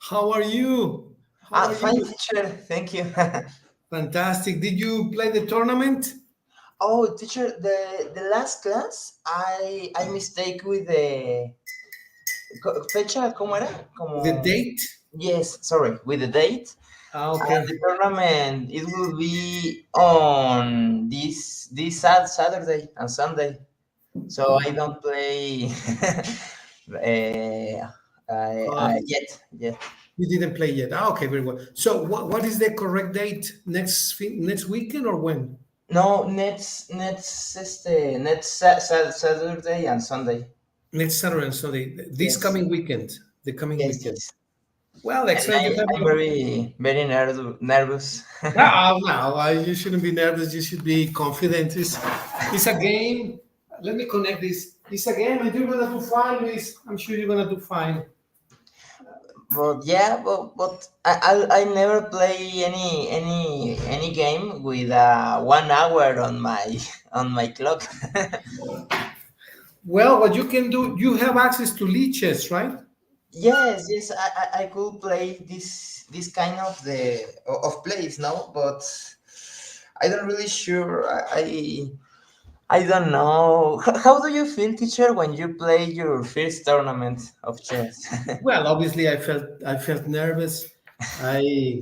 How are you? How are Fine, you? teacher. Thank you. Fantastic. Did you play the tournament? Oh, teacher, the last class, I mistake with the fecha, ¿cómo era? The Como date? yes, sorry, with the date. Okay. The tournament it will be on this Saturday and Sunday, so I don't play Uh, yet. you didn't play yet. Okay, very well. So, what is the correct date? Next weekend or when? No, Saturday and Sunday. Next Saturday and Sunday. This Yes, coming weekend. The coming yes, weekend. yes. Well, And excellent. You have I'm very nervous. no. You shouldn't be nervous. You should be confident. It's a game. Let me connect this. It's a game, and you're gonna do fine, Luis. I'm sure you're gonna do fine. But yeah, but I never play any game with 1 hour on my on my clock. Well, what you can do, you have access to leeches, right? Yes, I could play this kind of the of plays, no, but I don't really sure. I don't know. How do you feel, teacher, when you play your first tournament of chess? Well, obviously, I felt nervous. I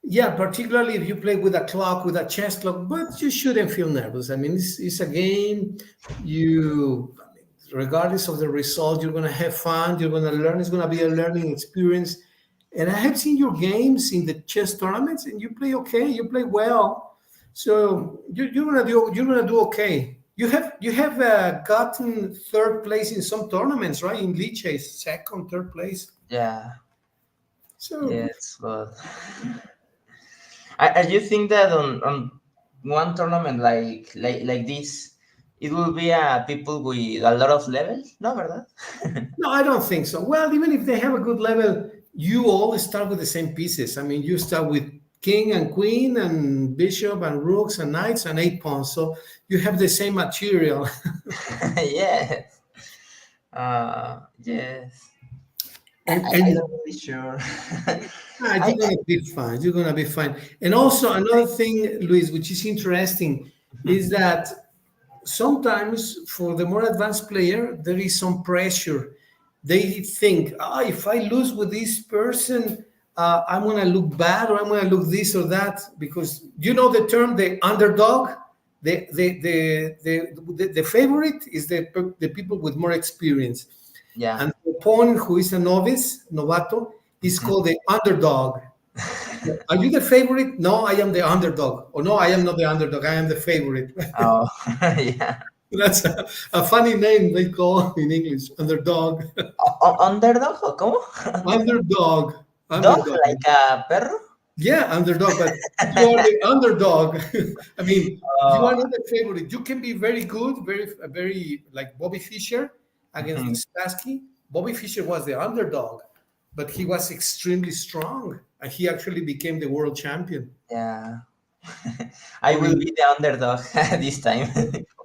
Yeah, particularly if you play with a clock, with a chess clock, but you shouldn't feel nervous. I mean, it's a game. Regardless of the result, you're going to have fun. You're going to learn. It's going to be a learning experience. And I have seen your games in the chess tournaments, and you play okay. You play well, so you're gonna do okay. You have gotten third place in some tournaments, right? In Liches, second, third place. Yeah, So yes, but I you think that on one tournament like this, it will be people with a lot of levels? No, ¿verdad? no, I don't think so. Well, even if they have a good level, you all start with the same pieces. I mean, you start with king and queen and bishop and rooks and knights and eight pawns. So you have the same material. Yes. Yes. and I and don't really sure. you're gonna be fine. You're gonna be fine. And also another thing, Luis, which is interesting, is that sometimes for the more advanced player, there is some pressure. They think, if I lose with this person, I'm going to look bad or I'm going to look this or that, because you know the term, the underdog. The favorite is the people with more experience, Yeah. and the opponent who is a novato, is Mhm. called the underdog. Are you the favorite? No, I am the underdog. Or no, I am not the underdog. I am the favorite. Oh, yeah. That's a funny name they call in English, underdog. Underdog o cómo? Underdog. Dog Underdog. like a perro? Yeah, underdog, but you are the underdog. I mean, you Oh, are not the favorite. You can be very good, very like Bobby Fischer against mhm. Spassky. Bobby Fischer was the underdog, but he was extremely strong, and he actually became the world champion. Yeah. I Or will in be the underdog this time.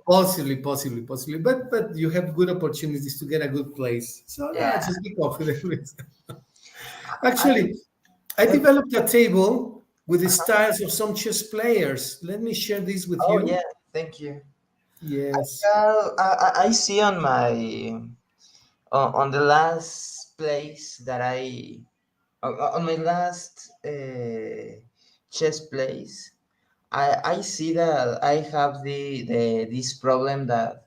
possibly, but you have good opportunities to get a good place. So no, Yeah. just be confident. I, Actually, I I developed a table with the uh-huh. styles of some chess players. Let me share this with Oh you. yeah, thank you. Yes. I see on my on the last place that on my last chess place, I see that I have the this problem that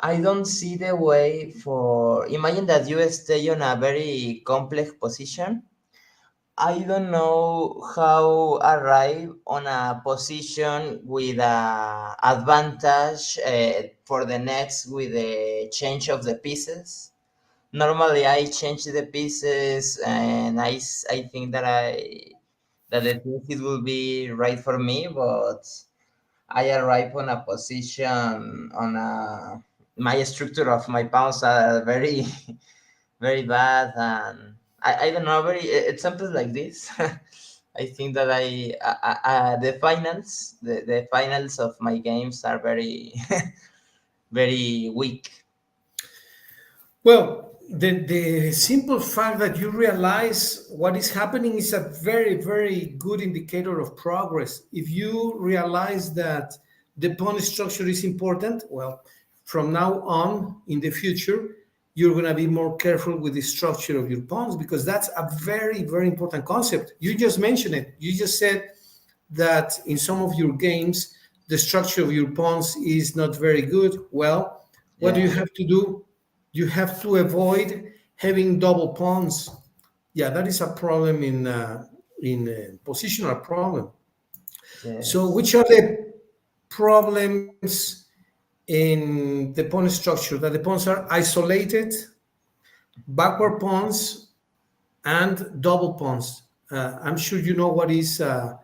I don't see the way for imagine that you stay on a very complex position. I don't know how arrive on a position with a advantage for the next with the change of the pieces. Normally, I change the pieces, and I think that the piece will be right for me, but I arrive on a position on a my structure of my pawns are very very bad, and I don't know very examples like this. I think that the the finals of my games are very very weak. Well, The simple fact that you realize what is happening is a very, very good indicator of progress. If you realize that the pawn structure is important, well, from now on in the future, you're going to be more careful with the structure of your pawns because that's a very, very important concept. You just mentioned it. You just said that in some of your games, the structure of your pawns is not very good. Well, what do Yeah. you have to do? You have to avoid having double pawns. Yeah, that is a problem in positional problem. So, Yes. which are the problems in the pawn structure? That the pawns are isolated, backward pawns, and double pawns. I'm sure you know what is a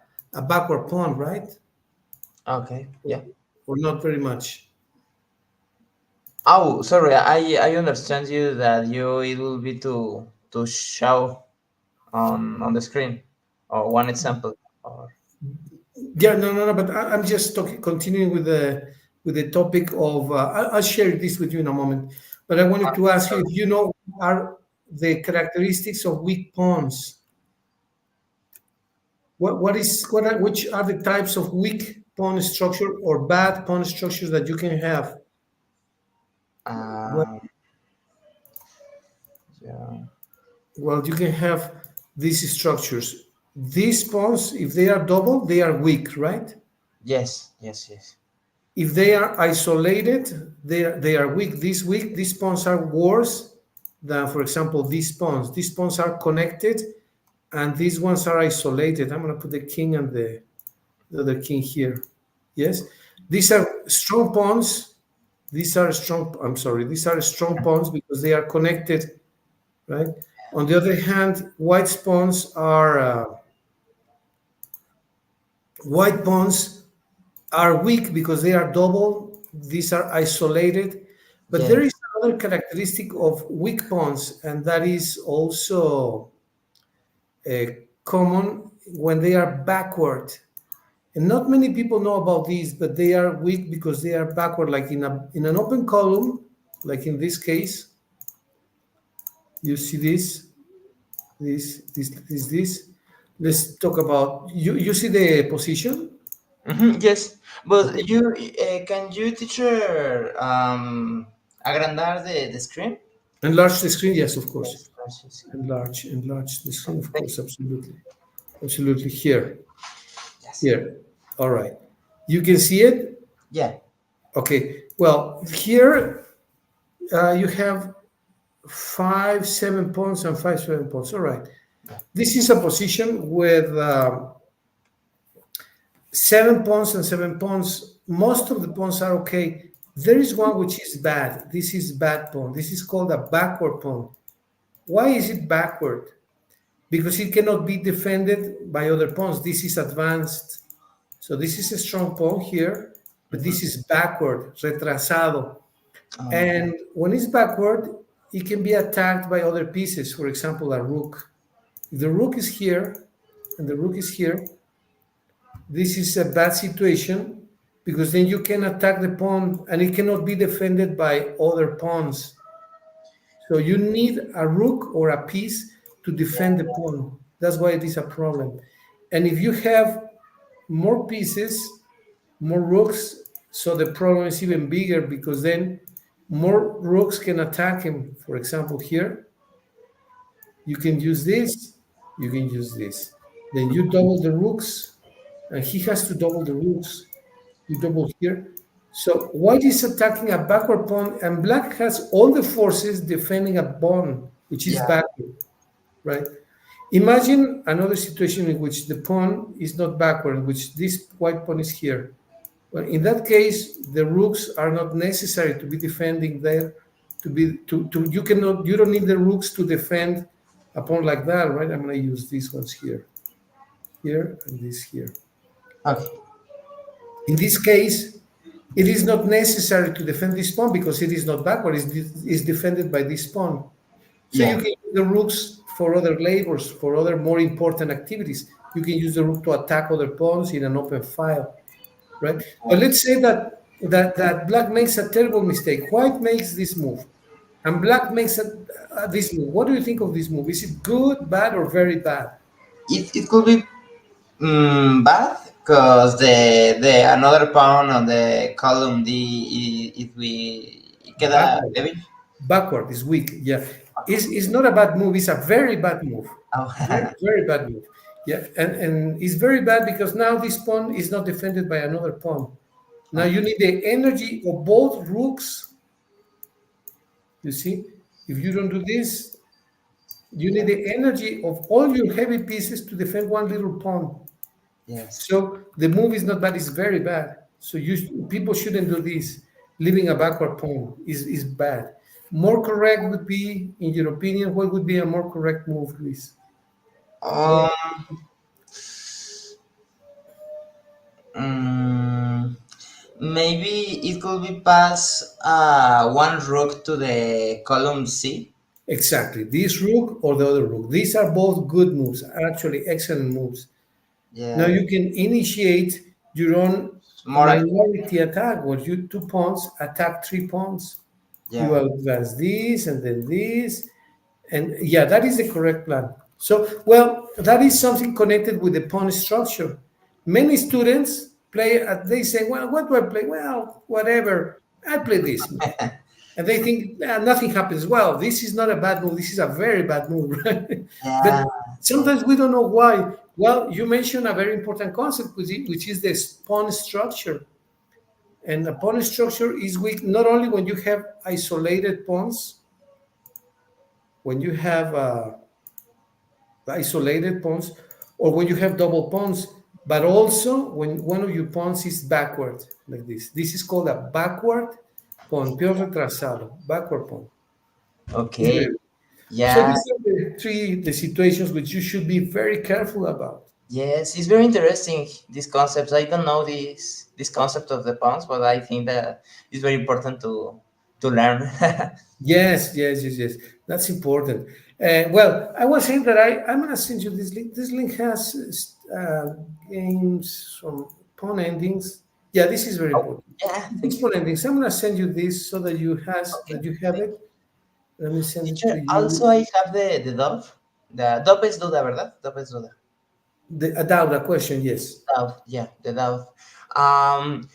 backward pawn, right? Okay. Yeah. Or not very much. Oh, sorry. I understand you that you it will be to show on the screen or one example or Yeah, no, no, no. But I'm just talking, continuing with the topic of. I'll share this with you in a moment. But I wanted to ask you if you know what are the characteristics of weak pawns. Which are the types of weak pawn structure or bad pawn structures that you can have? Well, uh, yeah. well, you can have these structures. These pawns, if they are double, they are weak, right? Yes, yes, yes. If they are isolated, they are weak. These pawns are worse than, for example, these pawns. These pawns are connected, and these ones are isolated. I'm going to put the king and the other king here. Yes, these are strong pawns. These are strong. I'm sorry. These are strong pawns because they are connected, right? On the other hand, white pawns are weak because they are double. These are isolated. But there is Yes. another characteristic of weak pawns, and that is also uh, common when they are backward. And not many people know about these, but they are weak because they are backward, like in an open column, like in this case. You see this. Let's talk about you see the position. Yes, but Okay. you can you teacher agrandar the screen? Enlarge the screen, yes, of course. Yes, gracias. Enlarge the screen, of Thank course, you. absolutely. Absolutely. Yes. Here. All right. You can see it? Yeah. Okay. Well, here you have 5 7 pawns and 5 7 pawns. All right. This is a position with 7 pawns and 7 pawns. Most of the pawns are okay. There is one which is bad. This is bad pawn. This is called a backward pawn. Why is it backward? Because it cannot be defended by other pawns. This is advanced. So this is a strong pawn here, but Mm-hmm. this is backward, retrasado. Oh, And when it's backward, it can be attacked by other pieces. For example, a rook. If the rook is here and the rook is here, this is a bad situation because then you can attack the pawn and it cannot be defended by other pawns. So you need a rook or a piece to defend the yeah. pawn. That's why it is a problem. And if you have more pieces, more rooks, so the problem is even bigger because then more rooks can attack him. For example, here, you can use this, you can use this. Then you double the rooks, and he has to double the rooks. You double here. So white is attacking a backward pawn, and black has all the forces defending a pawn, which is Yeah. backward, right? Imagine another situation in which the pawn is not backward, in which this white pawn is here. Well, in that case, the rooks are not necessary to be defending there. You don't need the rooks to defend a pawn like that, right? I'm going to use these ones here, and this here. Okay. In this case, it is not necessary to defend this pawn because it is not backward. It's defended by this pawn. So you Yeah. can use the rooks for other labors, for other more important activities. You can use the rook to attack other pawns in an open file, right? But let's say that black makes a terrible mistake. White makes this move, And black makes this move. What do you think of this move? Is it good, bad, or very bad? It could be bad because the another pawn on the column D, if we queda Backward. débil. Backward is weak. Yeah. It's not a bad move. It's a very bad move. Very, Oh, very bad move. Yeah. And it's very bad because now this pawn is not defended by another pawn. Now you need the energy of both rooks. You see, if you don't do this, you need the energy of all your heavy pieces to defend one little pawn. yes. So the move is not bad; it's very bad. So people shouldn't do this. Leaving a backward pawn is bad. More correct would be, in your opinion, what would be a more correct move, Luis? Um, mm, Maybe it could be pass one rook to the column C. Exactly. This rook or the other rook. These are both good moves, actually excellent moves. Now Yeah, you can initiate your own more. minority attack where you two pawns attack three pawns. You Yeah. advance this and then this. And yeah, that is the correct plan. So, well, that is something connected with the pawn structure. Many students play, they say, well, what do I play? Well, whatever. I play this move. And they think nothing happens. Well, this is not a bad move. This is a very bad move, right? But Yeah. sometimes we don't know why. Well, you mentioned a very important concept, which is the pawn structure. And the pawn structure is weak not only when you have isolated pawns, when you have isolated pawns, or when you have double pawns, but also when one of your pawns is backward, like this. This is called a backward pawn, peón retrasado, backward pawn. It's Okay. very weak. So Yeah. these are the situations which you should be very careful about. Yes, it's very interesting, these concepts. I don't know this concept of the pawns, but I think that it's very important to learn. Yes, yes, yes, yes. That's important. Well, I was saying that I'm going to send you this link. This link has games from pawn endings. Yeah, this is very Oh, important. yeah, This thank you. pawn endings. I'm going to send you this so Okay, that you have thank it. Let me send you. it to Teacher, also you. I have the dove. The dove es duda, ¿verdad? Dove es duda. The doubt, a question. Yes. Dove, yeah, the dove. Um,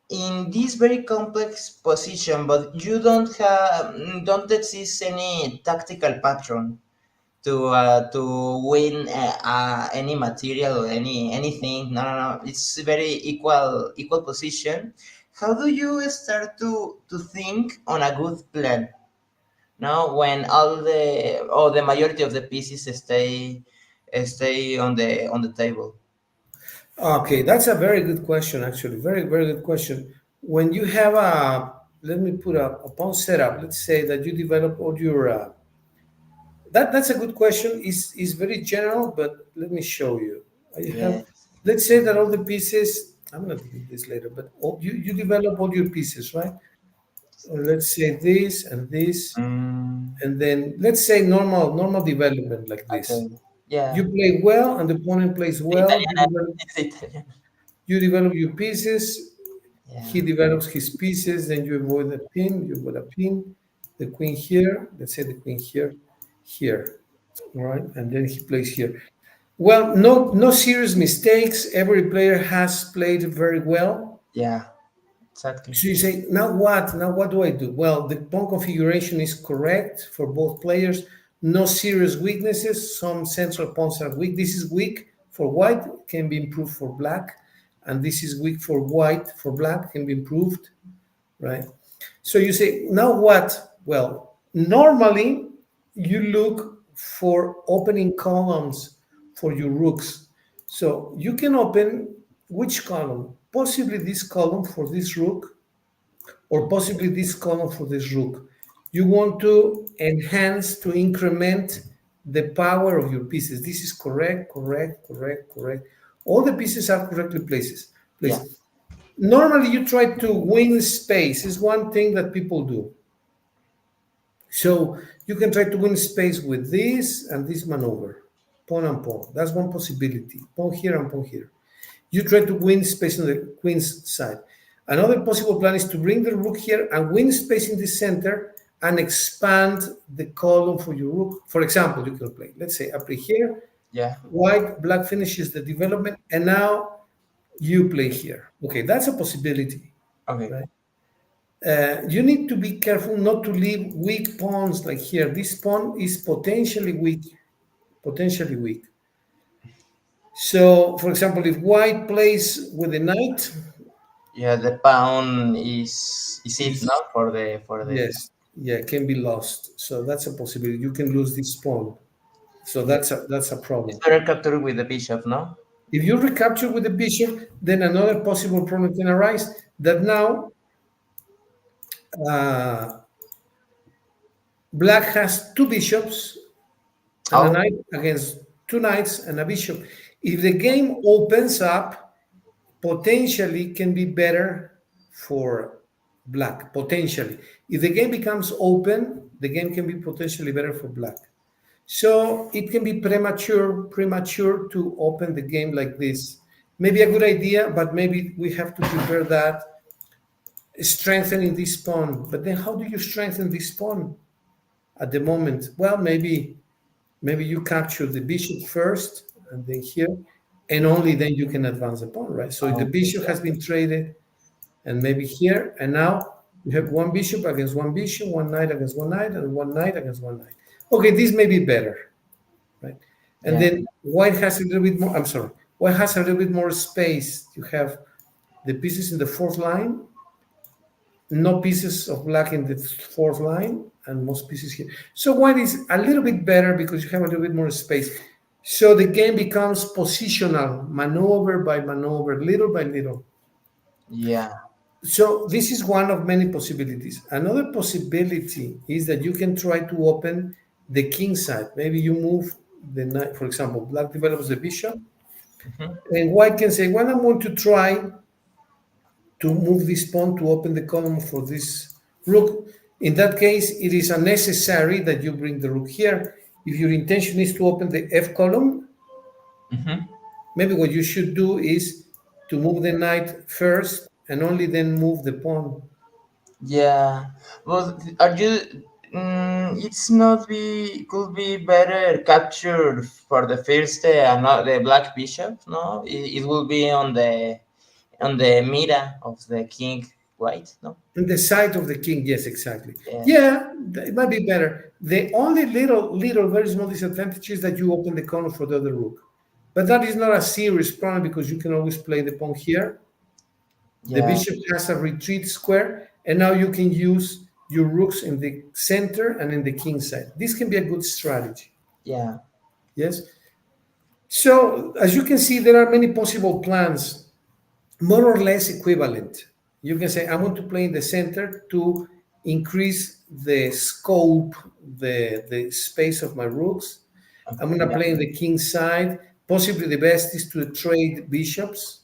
in this very complex position, but you don't exist any tactical pattern to win any material or anything. No, no, no. It's very equal position. How do you start to think on a good plan? No, when the majority of the pieces stay on the table. Okay, that's a very good question, actually. Very, very good question. When you have let me put a pawn setup. Let's say that you develop all your that's a good question. Is very general, but let me show you. You have, Yes. let's say that all the pieces. I'm gonna delete this later, but you develop all your pieces, right? Let's say this, Mm, and then let's say normal development like this. okay. Yeah. You play well, and the opponent plays The well. Italian. It's the Italian. You develop your pieces. He Yeah. develops his pieces. Then you avoid the pin. You avoid a pin. The queen here. Let's say the queen here, here. All right, and then he plays here. Well, no serious mistakes. Every player has played very well. Yeah. Exactly. So you say, now what? Now what do I do? Well, the pawn configuration is correct for both players. No serious weaknesses. Some central pawns are weak. This is weak for white, can be improved for black. And this is weak for white, for black, can be improved, right? So you say, now what? Well, normally you look for opening columns for your rooks. So you can open which column? Possibly this column for this rook, or possibly this column for this rook. You want to enhance, to increment the power of your pieces. This is correct, correct, correct, correct. All the pieces are correctly Yeah. placed. Normally, you try to win space. Is one thing that people do. So you can try to win space with this and this maneuver, pawn and pawn. That's one possibility. Pawn here and pawn here. You try to win space on the queen's side. Another possible plan is to bring the rook here and win space in the center and expand the column for your rook. For example, you can play, let's say I play here, Yeah. white, black finishes the development, and now you play here. Okay, that's a possibility, Okay. right? You need to be careful not to leave weak pawns like here. This pawn is potentially weak, potentially weak. So, for example, if white plays with the knight, Yeah, the pawn is it is not for the. yes, yeah, can be lost. So that's a possibility. You can lose this pawn. So Yeah, that's a it's problem. better capture with the bishop, no? If you recapture with the bishop, then another possible problem can arise that now uh, black has two bishops and a Oh, knight against two knights and a bishop. If the game opens up, potentially can be better for black. Potentially, if the game becomes open, the game can be potentially better for black. So it can be premature to open the game like this. Maybe a good idea, but maybe we have to prepare that strengthening this pawn. But then how do you strengthen this pawn at the moment? Well, maybe you capture the bishop first and then here, and only then you can advance the pawn, right? So the oh, bishop yeah, has been traded and maybe here, and now you have one bishop against one bishop, one knight against one knight, and one knight against one knight. Okay, this may be better, right? And yeah, then white has a little bit more, I'm sorry, white has a little bit more space. You have the pieces in the fourth line, no pieces of black in the fourth line, and most pieces here. So white is a little bit better because you have a little bit more space. So the game becomes positional, maneuver by maneuver, little by little. yeah. So this is one of many possibilities. Another possibility is that you can try to open the king side. Maybe you move the knight, for example, black develops the bishop, Mhm. and white can say, well, I'm going to try to move this pawn to open the column for this rook. In that case, it is unnecessary that you bring the rook here. If your intention is to open the f column, Mhm. maybe what you should do is to move the knight first and only then move the pawn. Yeah. Well, are you? It's not be could be better captured for the first not the black bishop. No, it will be on the mira of the king white. No. On the side of the king, yes, exactly. Yes. Yeah, it might be better. The only little, very small disadvantage is that you open the corner for the other rook. But that is not a serious problem because you can always play the pawn here. The Yeah. bishop has a retreat square, and now you can use your rooks in the center and in the king side. This can be a good strategy. Yeah. Yes. So as you can see, there are many possible plans, more or less equivalent. You can say, I want to play in the center to increase the scope, the space of my rooks. I'm going to Yeah. play in the king side. Possibly the best is to trade bishops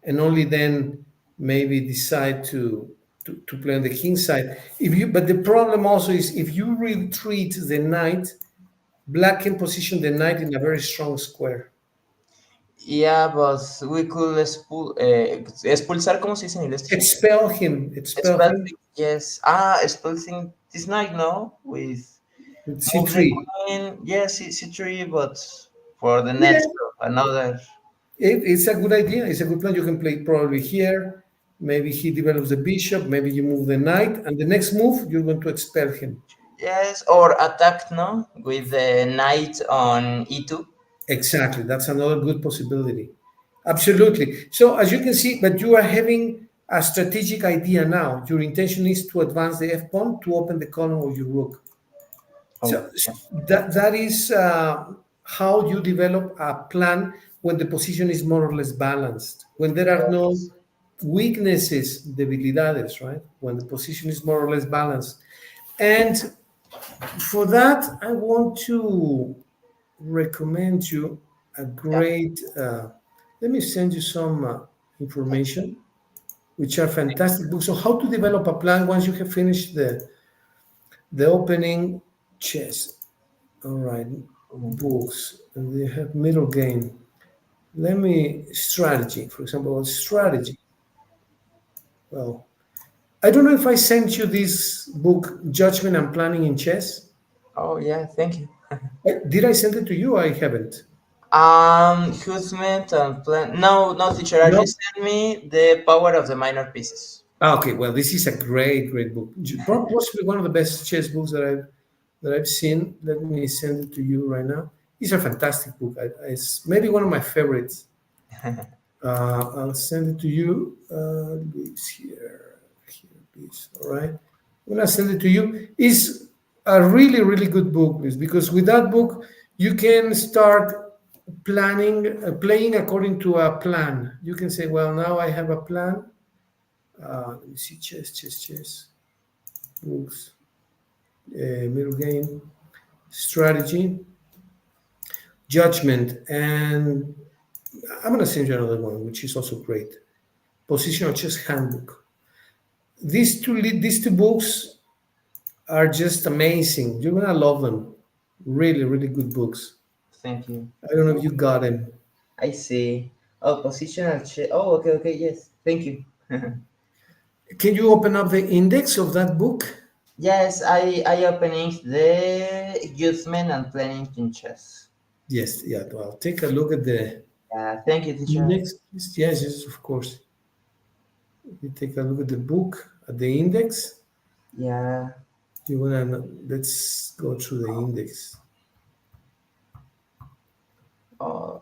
and only then maybe decide to play on the king side. If you, but the problem also is if you retreat the knight, black can position the knight in a very strong square. Yeah, but we could expulsar, ¿cómo se dice en inglés, teacher? Expel him. Expelting, yes. Expelting this night, no? With move the C3. queen, yes, C3, but for the Yeah, next another. it's a good idea. It's a good plan. You can play probably here. Maybe he develops the bishop. Maybe you move the knight, and the next move you're going to expel him. Yes, or attack, no? With the knight on E2. Exactly. That's another good possibility. Absolutely. So as you can see, but you are having a strategic idea now. Your intention is to advance the f pawn to open the column of your rook. Oh, So that is how you develop a plan when the position is more or less balanced, when there are no yes. weaknesses, debilidades, right? When the position is more or less balanced. And for that, I want to recommend you a Yeah. great, let me send you some information, which are fantastic books on how to develop a plan once you have finished the opening chess. All right, books, and they have middle game. Let me strategy, for example, strategy. Well, I don't know if I sent you this book, Judgment and Planning in Chess. Oh yeah, thank you. Did I send it to you? I haven't. Who's meant and plan? No, no, teacher. You No. sent me the power of the minor pieces. Okay, well, this is a great, great book. Possibly one of the best chess books that I've seen. Let me send it to you right now. It's a fantastic book. It's maybe one of my favorites. I'll send it to you. It's here, please. All right. When I send it to you, it's a really, really good book, please, because with that book you can start planning, playing according to a plan. You can say, well, now I have a plan. Let me see, chess, books, middle game, strategy, judgment, and I'm going to send you another one, which is also great. Positional chess handbook. These two books are just amazing. You're gonna love them. Really, really good books. Thank you. I don't know if you got them. I see. Oh, positional check. Oh, okay, okay, yes. Thank you. Can you open up the index of that book? Yes, I opening the Youthman and Planning in Chess. Yes, yeah. Well, take a look at the Yeah, thank you, teacher. index. Yes, yes, of course. You take a look at the book, at the index. Yeah. You wanna let's go through the index.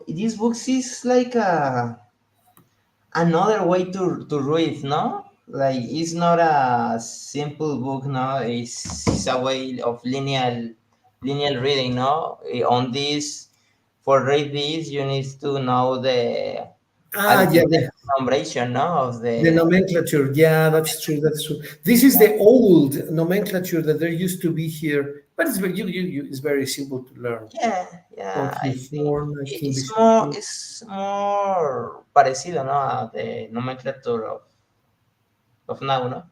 This book is like another way to read, no? Like it's not a simple book, no. It's a way of linear reading, no. On this, for read this, you need to know the at Ah, yeah, least the numeration, no, of the the. nomenclature. Yeah, that's true. That's true. This is the old nomenclature that there used to be here, but it's very, it's very simple to learn. Yeah, yeah. I Funky think four, King it's Bishop more three. it's more parecido, no, a the nomenclature of now, no.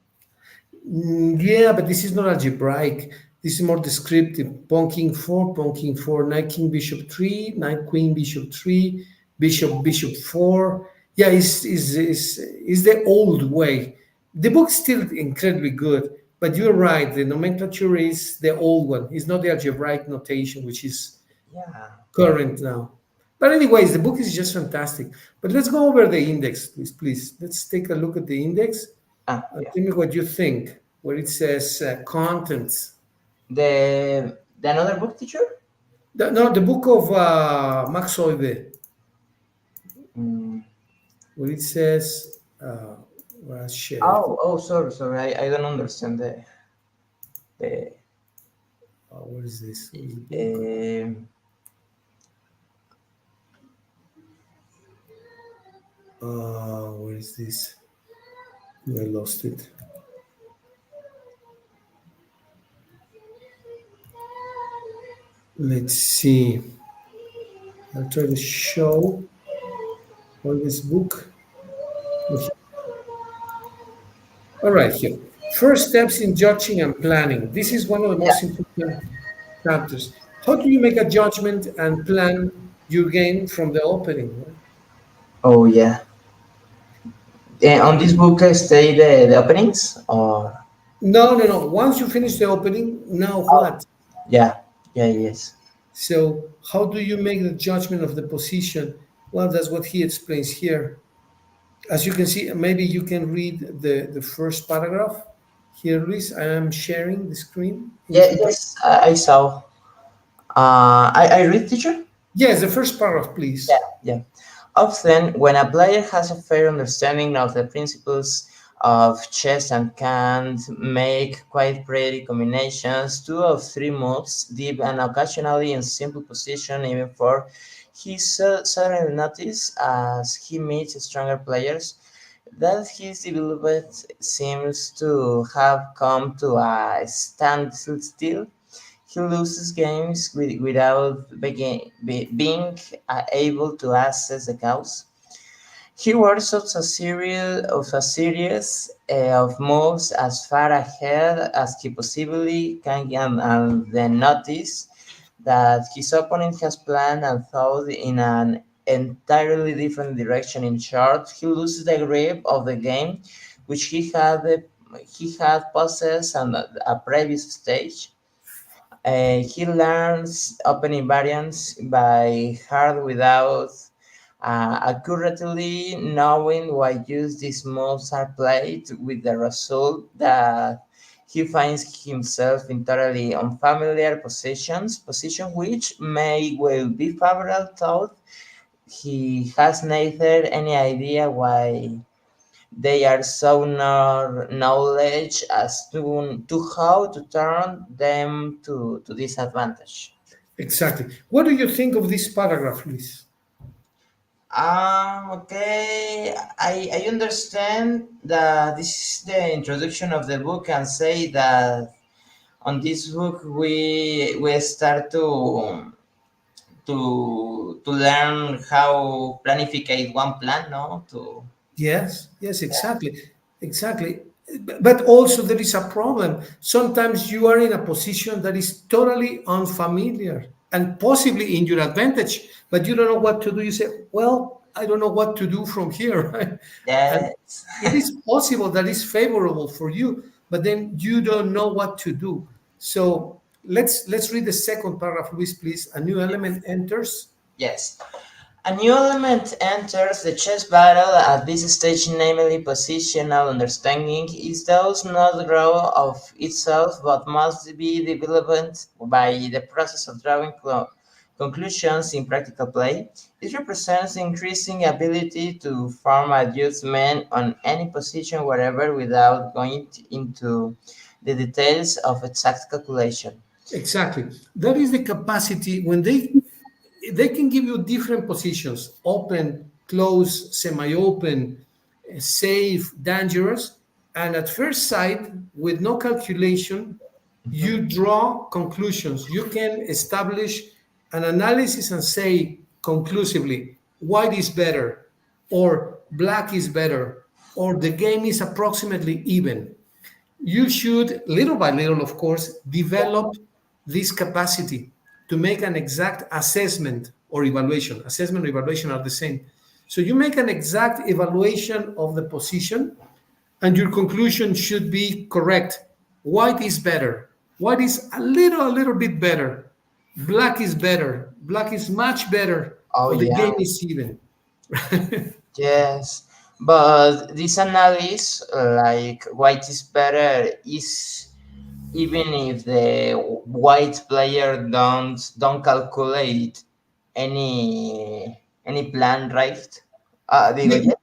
Yeah, but this is not algebraic. This is more descriptive. Pawn King 4, Knight King Bishop 3, Knight Queen Bishop 3, Bishop 4. Yeah, is the old way. The book's still incredibly good, but you're right. The nomenclature is the old one. It's not the algebraic notation, which is Yeah. current now. But anyways, the book is just fantastic. But let's go over the index, please. Please, let's take a look at the index. Yeah. Tell me what you think, where it says contents. The another book, teacher. No, the book of Max Oide, Mm. where it says, where I share it. Oh, sorry, sorry. I don't understand the What is this? What is the book? um Where is this? I lost it. Let's see. I'll try to show on this book. All right, here. First steps in judging and planning. This is one of the yeah. most important chapters. How do you make a judgment and plan your game from the opening? Right? Oh yeah. On this book, I stay the openings or No, no, no. Once you finish the opening, now what? yeah, yeah, yes. So, how do you make the judgment of the position? Well, that's what he explains here. As you can see, maybe you can read the first paragraph. Here, Luis, I am sharing the screen in Yeah, something. yes, I saw. I read, teacher. Yes, the first paragraph, Yeah, please. yeah. Often, when a player has a fair understanding of the principles of chess and can make quite pretty combinations, two or three moves, deep and occasionally in simple position, even for he suddenly notice as he meets stronger players that his development seems to have come to a standstill. He loses games without being able to assess the cause. He works out a series of moves as far ahead as he possibly can, and then notice that his opponent has planned and thought in an entirely different direction. In short, he loses the grip of the game, which he had he had possessed a previous stage. He learns opening variants by heart without accurately knowing why use these moves are played, with the result that he finds himself in totally unfamiliar position which may well be favorable, thought he has neither any idea why they are so nor knowledge as to how to turn them to disadvantage. Exactly. What do you think of this paragraph, Luis? Okay. I understand that this is the introduction of the book, and say that on this book we start to learn how planificate one plan, no? To Yes, yes, exactly, exactly. But also there is a problem. Sometimes you are in a position that is totally unfamiliar and possibly in your advantage, but you don't know what to do. You say, "Well, I don't know what to do from here," right? And yes. it is possible that is favorable for you, but then you don't know what to do. So let's read the second paragraph, Luis, please. A new element enters. Yes. A new element enters the chess battle at this stage, namely positional understanding. It does not grow of itself, but must be developed by the process of drawing conclusions in practical play. It represents increasing ability to form a judgment on any position wherever without going into the details of exact calculation. Exactly. That is the capacity when they can give you different positions: open, close, semi-open, safe, dangerous. And at first sight, with no calculation, Mhm. you draw conclusions. You can establish an analysis and say conclusively white is better, or black is better, or the game is approximately even. You should, little by little, of course, develop this capacity to make an exact assessment or evaluation. Assessment or evaluation are the same. So you make an exact evaluation of the position, and your conclusion should be correct. White is better. White is a little bit better. Black is better. Black is much better, Oh or the yeah. game is even. Yes, but this analysis, like white is better, is even if the white player don't calculate any plan, right? Digo, Yeah, yes.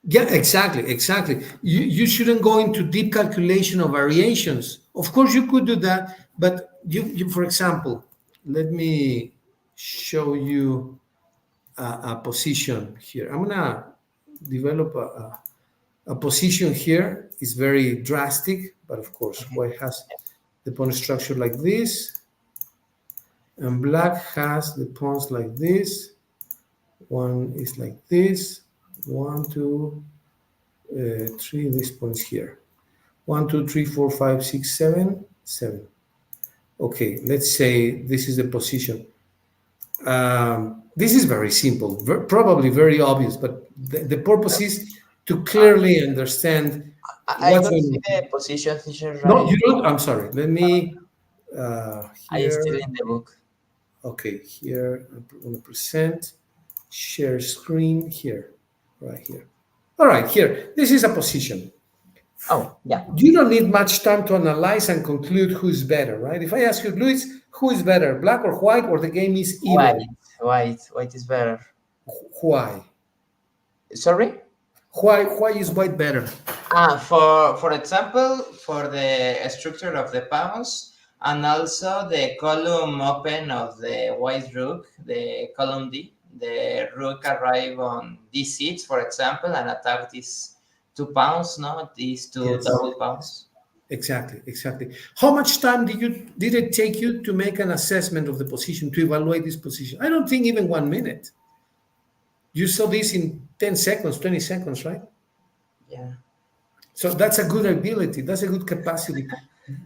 yeah, exactly, exactly. You shouldn't go into deep calculation of variations. Of course, you could do that, but for example, let me show you a position here. I'm gonna develop a position here. It's very drastic, but of course, white has the pawn structure like this, and black has the pawns like this. One is like this. One, two, three. This pawn's here. One, two, three, four, five, six, seven, seven. Okay, let's say this is the position. This is very simple, probably very obvious, but the purpose is to clearly understand I what's don't going see on. the position feature, No, right? you don't. I'm sorry. Let me I still here. in the book. Okay, here I'm going to present, share screen here, right here. All right, here. This is a position. Oh yeah, You don't need much time to analyze and conclude who's better, right? If I ask you, Luis, who is better, black or white, or the game is white, even? white is better. Why? Sorry. Why is white better? For example, for the structure of the pawns, and also the column open of the white rook, the column D, the rook arrive on D6, for example, and attack these two pawns, no, these two Yes, double pawns. exactly, exactly. How much time did it take you to make an assessment of the position, to evaluate this position? I don't think even 1 minute. You saw this in 10 seconds, 20 seconds, right? Yeah. So that's a good ability. That's a good capacity.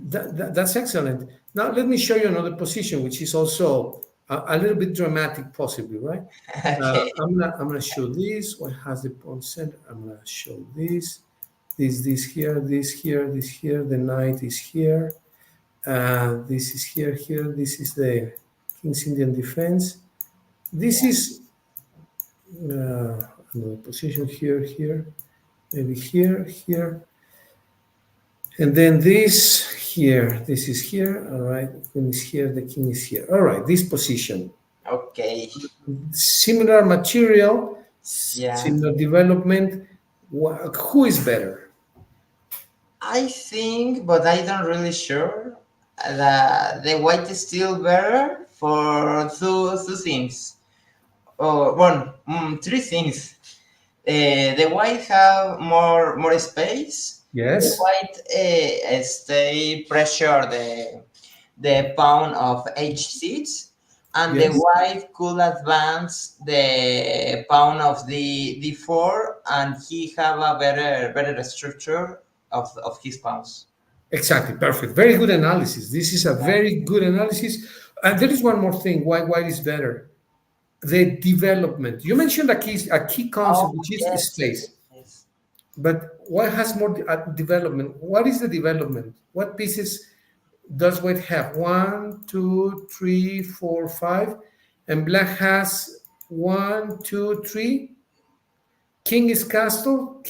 That's excellent. Now let me show you another position, which is also a little bit dramatic, possibly, right? Okay. I'm gonna show this. What has the pawn center? I'm gonna show this. this here, this here, this here. The knight is here. This is here, here. This is the King's Indian defense. This is another position here, here, maybe here, here. And then this here, this is here, all right. Queen is here, the king is here. All right, this position. Okay. Similar material, Yeah. similar development. Who is better? I think, but I don't really sure. The white is still better for two things. Or one, three things. The white have more space. The Yes, white stay pressure the pawn of h6, and the yes, white could advance the pawn of the d4, and he have a better structure of his pawns. exactly. Perfect. Very good analysis. This is a very good analysis. And there is one more thing why white is better. The development. You mentioned a key Oh concept, which is yes, yes, space. yes, yes. But what has more development? What is the development? What pieces does white have? One, two, three, four, five, and black has one, two, three. King is castle,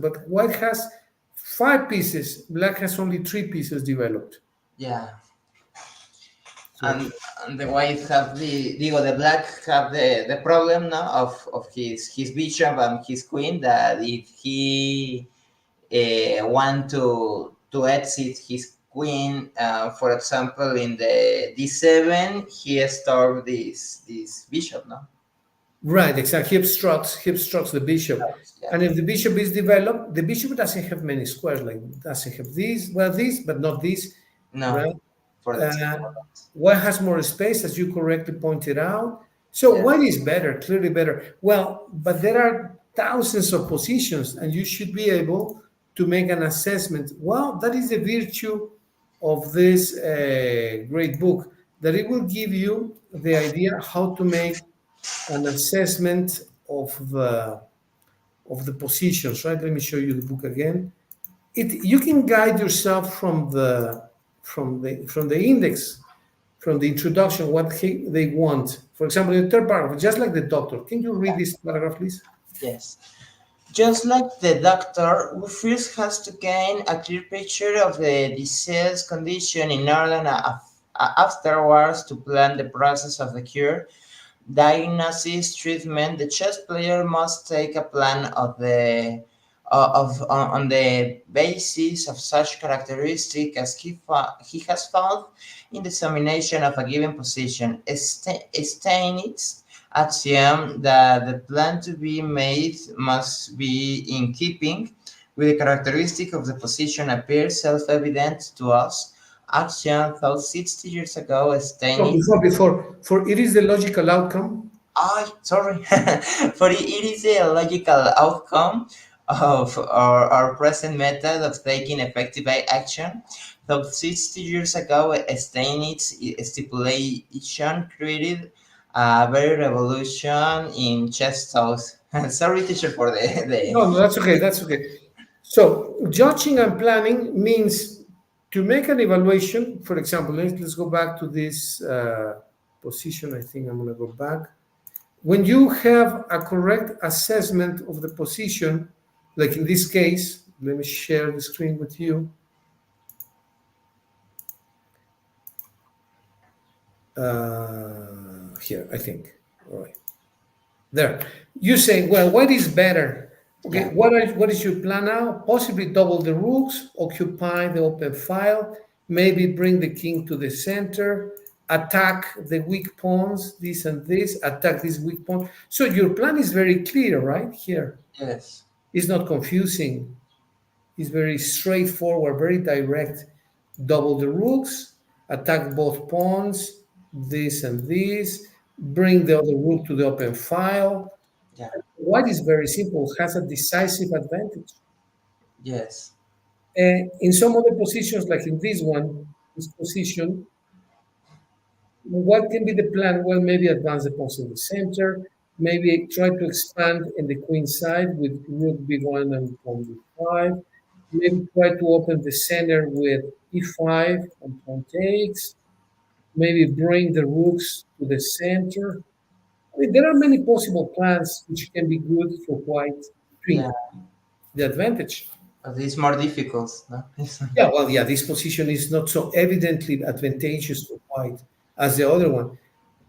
but white has five pieces. Black has only three pieces developed. Yeah, So and and the white have the black have the problem now of his bishop and his queen, that if he want to exit his queen, for example, in the d7, he starve this bishop, no? right, exactly. He obstructs the bishop. Yeah. And if the bishop is developed, the bishop doesn't have many squares, like doesn't have these, well, these, but not these, No, right? for the Uh, White has more space, as you correctly pointed out. So yeah, white is better, clearly better. Well, but there are thousands of positions, and you should be able to make an assessment. Well, that is the virtue of this great book, that it will give you the idea how to make an assessment of the positions. Right? Let me show you the book again. You can guide yourself from the index, from the introduction, what they want. For example, in the third paragraph, just like the doctor. Can you read this paragraph, please? yes. Just like the doctor, we first has to gain a clear picture of the disease condition in order afterwards to plan the process of the cure. Diagnosis, treatment. The chess player must take a plan of the of on the basis of such characteristic as he has found in the examination of a given position. Steinitz axiom that the plan to be made must be in keeping with the characteristic of the position appears self-evident to us. Axiom thought 60 years ago, So Steinitz. before it is the logical outcome. Ah, sorry. For it is a logical outcome of our present method of taking effective action. Though 60 years ago, Steinitz stipulation created a very revolution in chess thought. Sorry, teacher, for No, no, that's okay. That's okay. So judging and planning means to make an evaluation. For example, let's go back to this position. I think I'm going to go back. When you have a correct assessment of the position, like in this case, let me share the screen with you. Here, I think. All right. There. You say, well, what is better? Okay, yeah, what is your plan now? Possibly double the rooks, occupy the open file, maybe bring the king to the center, attack the weak pawns, this and this, attack this weak pawn. So your plan is very clear, right? Here. yes, It's not confusing. It's very straightforward, very direct. Double the rooks, attack both pawns, this and this, bring the other rook to the open file. yeah, White is very simple, has a decisive advantage. yes, And in some other positions, like in this one, this position, what can be the plan? Well, maybe advance the pawns in the center, Maybe try to expand in the queen side with rook b1 and pawn b5. Maybe try to open the center with e5 and pawn takes. Maybe bring the rooks to the center. I mean, there are many possible plans which can be good for white Yeah, three, the advantage. but it's more difficult, no? Yeah, well, yeah, this position is not so evidently advantageous for white as the other one.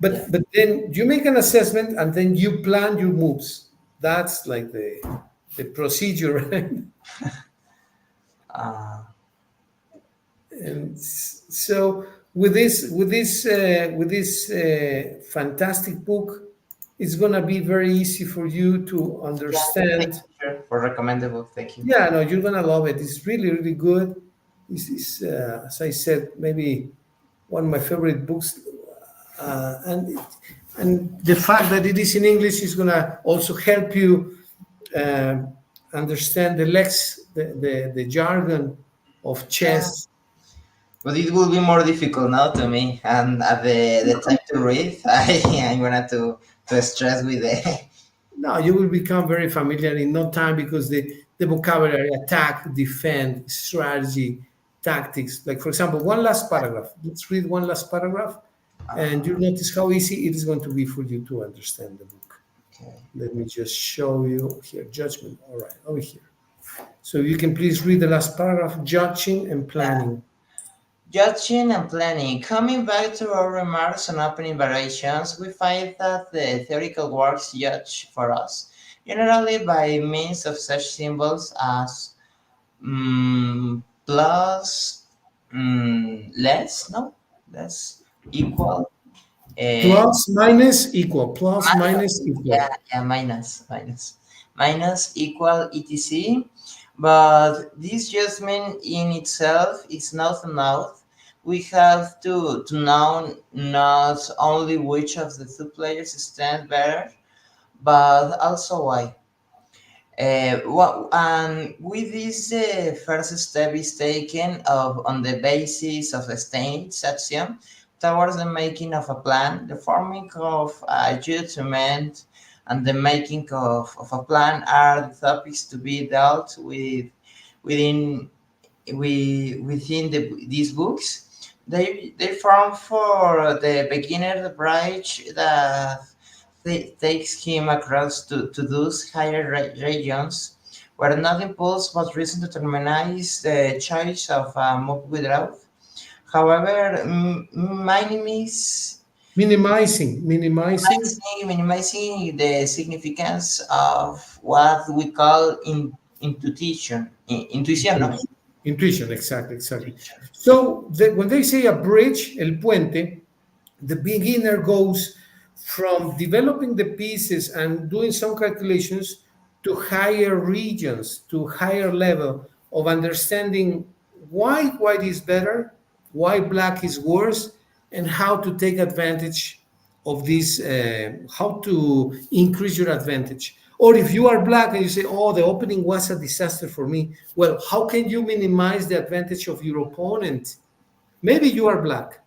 Yeah. But then you make an assessment and then you plan your moves. That's like the procedure, right? Uh, And so with this fantastic book, it's gonna be very easy for you to yeah, thank understand. you sir, for recommendable. Thank you. Yeah, no, you're gonna love it. It's really, really good. This is, as I said, maybe one of my favorite books, and the fact that it is in English is gonna also help you um, understand the lex, the jargon of Yeah, chess. but it will be more difficult now to me, and at the time to read, I'm gonna to stress with the. No, you will become very familiar in no time because the vocabulary, attack, defend, strategy, tactics. Like, for example, one last paragraph. Let's read one last paragraph, and you'll notice how easy it is going to be for you to understand the book. Okay. Let me just show you here. Judgment. All right, over here. So you can please read the last paragraph, judging and Yeah. planning. Judging and planning. Coming back to our remarks on opening variations, we find that the theoretical works judge for us, generally by means of such symbols as plus, less, no, less, equal, uh, Plus, minus, equal. Plus, minus, minus, yeah, equal. yeah, minus, equal, etc. But this judgment in itself is not enough. We have to know not only which of the two players stand better, but also why. And with this, the first step is taken of on the basis of a state's axiom towards the making of a plan, the forming of a judgment, and the making of a plan are the topics to be dealt with within within these books. They form for the beginner the bridge that takes him across to those higher regions where not impulse but reason determines the choice of a move without. However, Minimizing. minimizing the significance of what we call intuition, no? Intuition. Intuition, exactly, exactly. Intuition. So when they say a bridge, el puente, the beginner goes from developing the pieces and doing some calculations to higher regions, to higher level of understanding why white is better, why black is worse, and how to take advantage of this, how to increase your advantage. Or if you are black and you say, oh, the opening was a disaster for me, well, how can you minimize the advantage of your opponent? Maybe you are black.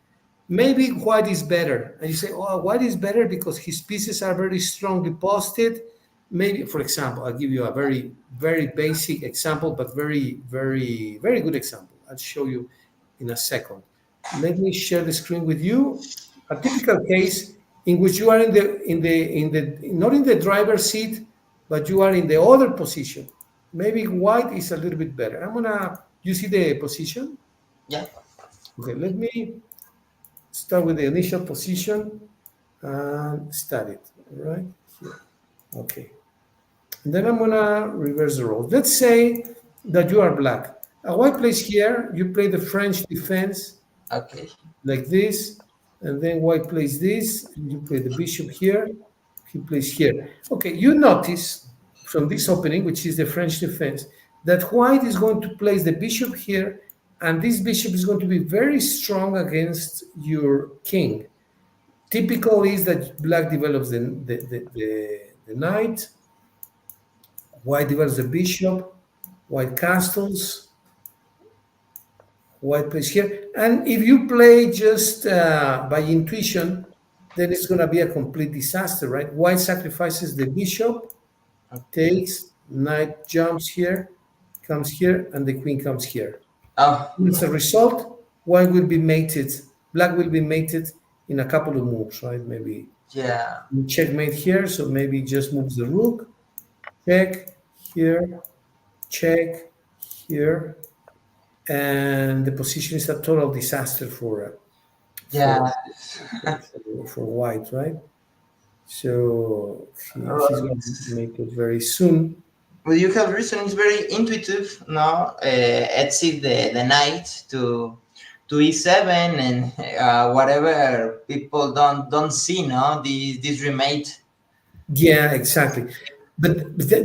Maybe white is better. And you say, oh, white is better because his pieces are very strongly posted. Maybe, for example, I'll give you a very, very basic example, but very, very, very good example. I'll show you in a second. Let me share the screen with you. A typical case in which you are in the not in the driver's seat, but you are in the other position. Maybe white is a little bit better. You see the position? Yeah. Okay, let me start with the initial position and start it, all right? Here. Okay. And then I'm gonna reverse the roles. Let's say that you are black. A white plays here, you play the French defense Okay. like this, and then white plays this, and you play the bishop here, he plays here. Okay, you notice from this opening, which is the French defense, that white is going to place the bishop here, and this bishop is going to be very strong against your king. Typical is that black develops the knight, white develops the bishop, white castles, white plays here. And if you play just by intuition, then it's going to be a complete disaster, right? White sacrifices the bishop, Okay. takes, knight jumps here, comes here, and the queen comes here. Oh, As a result, white will be mated, black will be mated in a couple of moves, right? Maybe yeah, checkmate here, so maybe just moves the rook, check here, check here, and the position is a total disaster yeah. for for white, right? So he's Uh, going to make it very soon. well, you have reason. It's very intuitive. No, exit the knight to e7 and whatever people don't see. No, this remate. Yeah, exactly. But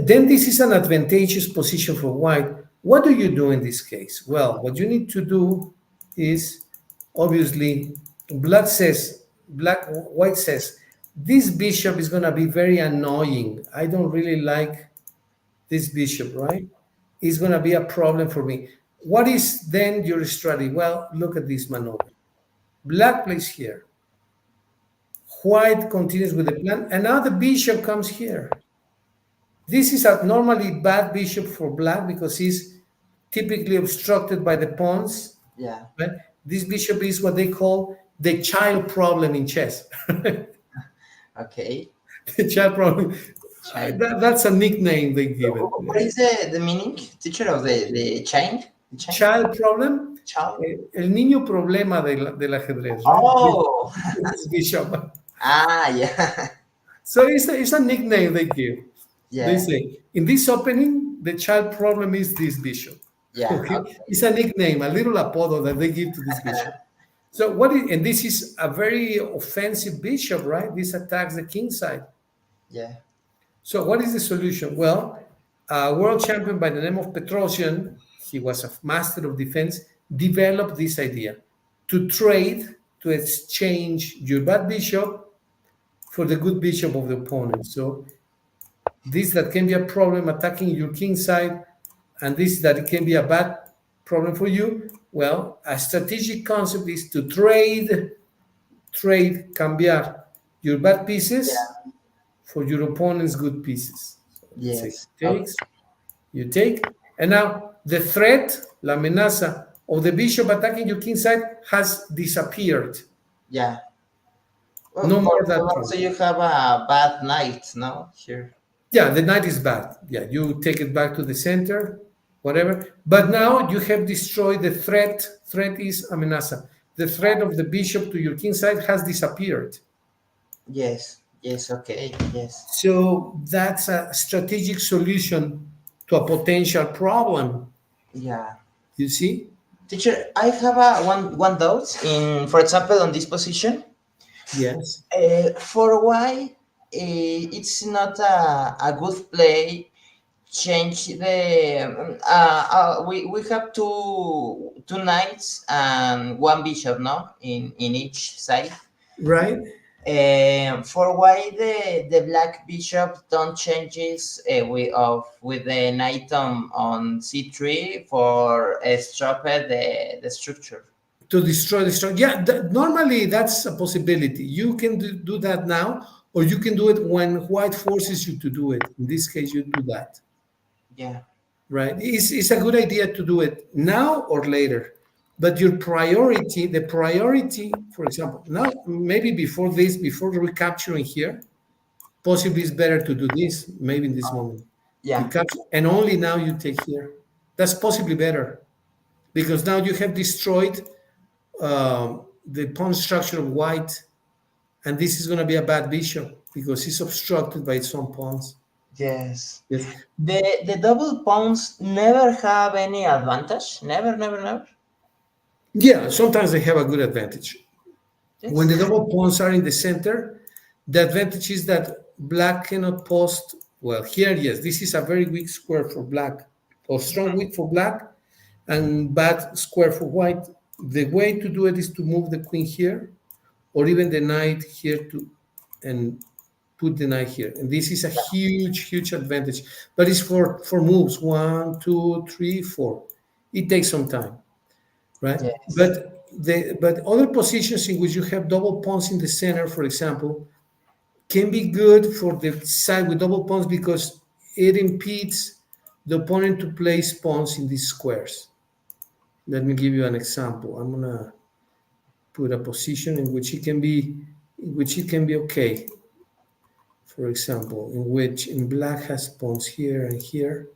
then this is an advantageous position for white. What do you do in this case? Well, what you need to do is obviously white says this bishop is going to be very annoying. I don't really like this bishop, right? It's going to be a problem for me. What is then your strategy? Well, look at this maneuver. Black plays here. White continues with the plan, and now the bishop comes here. This is a normally bad bishop for black because he's typically obstructed by the pawns. Yeah. Right? This bishop is what they call the child problem in chess. Okay. The child problem. Child. That's a nickname they give it. What is the meaning, teacher, of the chain? The chain? Child problem, Child. el niño problema del ajedrez, right? Oh. This bishop. Ah, yeah. So it's a nickname they give. They Yeah. say, in this opening, the child problem is this bishop. Yeah. Okay? Okay. It's a nickname, a little apodo that they give to this bishop. So and this is a very offensive bishop, right? This attacks the king side. Yeah. So what is the solution? Well, a world champion by the name of Petrosian, he was a master of defense, developed this idea to trade, to exchange your bad bishop for the good bishop of the opponent. So this that can be a problem attacking your king side, and this that it can be a bad problem for you. Well, a strategic concept is to cambiar your bad pieces Yeah. for your opponent's good pieces. So let's say Yes. Okay. takes, you take, and now the threat, la amenaza of the bishop attacking your king side has disappeared. Yeah. Well, No more that but also problem. you have a bad night, no? Here. Yeah, the knight is bad. Yeah, you take it back to the center, whatever. But now you have destroyed the threat. Threat is amenaza. The threat of the bishop to your king side has disappeared. Yes. Yes. Okay. Yes. So that's a strategic solution to a potential problem. Yeah. You see? Teacher, I have a one doubt in, for example, on this position. Yes. For why it's not a good play change the we have two knights and one bishop, no, in each side. Right? For why the black bishop don't changes with the knight on c3 for stop the structure. To destroy the structure. Yeah, normally that's a possibility. You can do that now, or you can do it when white forces you to do it. In this case, you do that. Yeah. Right? It's a good idea to do it now or later. But your priority, the priority, for example, now maybe before this, before recapturing here, possibly it's better to do this, maybe in this moment. You Yeah. capture, and only now you take here. That's possibly better because now you have destroyed the pawn structure of white, and this is going to be a bad bishop because it's obstructed by its own pawns. Yes. Yes. The double pawns never have any advantage. Never, never, never. Yeah, sometimes they have a good advantage. When Yes. the double pawns are in the center, the advantage is that black cannot post. Well, here, yes, this is a very weak square for black, or strong weak for black, and bad square for white. The way to do it is to move the queen here, or even the knight here and put the knight here. And this is a huge, huge advantage. But it's for moves 1, 2, 3, 4. It takes some time, right? Yes. But but other positions in which you have double pawns in the center, for example, can be good for the side with double pawns because it impedes the opponent to place pawns in these squares. Let me give you an example. I'm gonna put a position in which it can be okay. For example, in which in black has pawns here and here,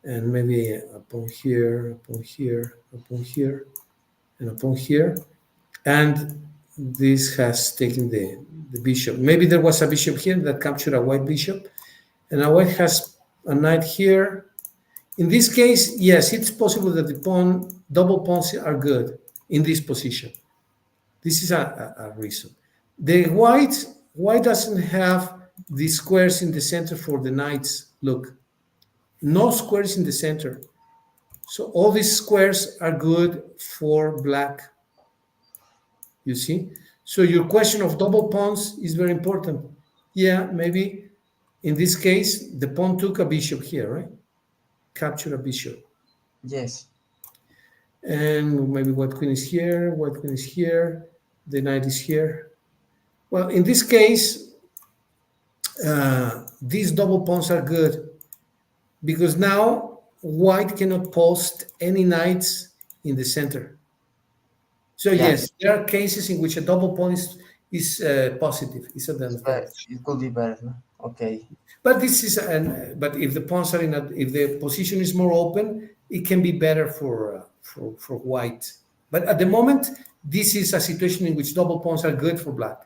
and maybe a pawn here, a pawn here, a pawn here, and a pawn here, and this has taken the bishop. Maybe there was a bishop here that captured a white bishop, and a white has a knight here. In this case, yes, it's possible that the double pawns are good in this position. This is a reason. The white doesn't have the squares in the center for the knights. Look, no squares in the center. So all these squares are good for black. You see? So your question of double pawns is very important. Yeah, maybe in this case, the pawn took a bishop here, right? Capture a bishop. Yes. And maybe white queen is here, white queen is here, the knight is here. Well, in this case, these double pawns are good because now white cannot post any knights in the center. So Yeah. yes, there are cases in which a double pawn is positive, is an advantage. It could be better, no? Okay. But this is but if the pawns are if the position is more open, it can be better for white. But at the moment, this is a situation in which double pawns are good for black.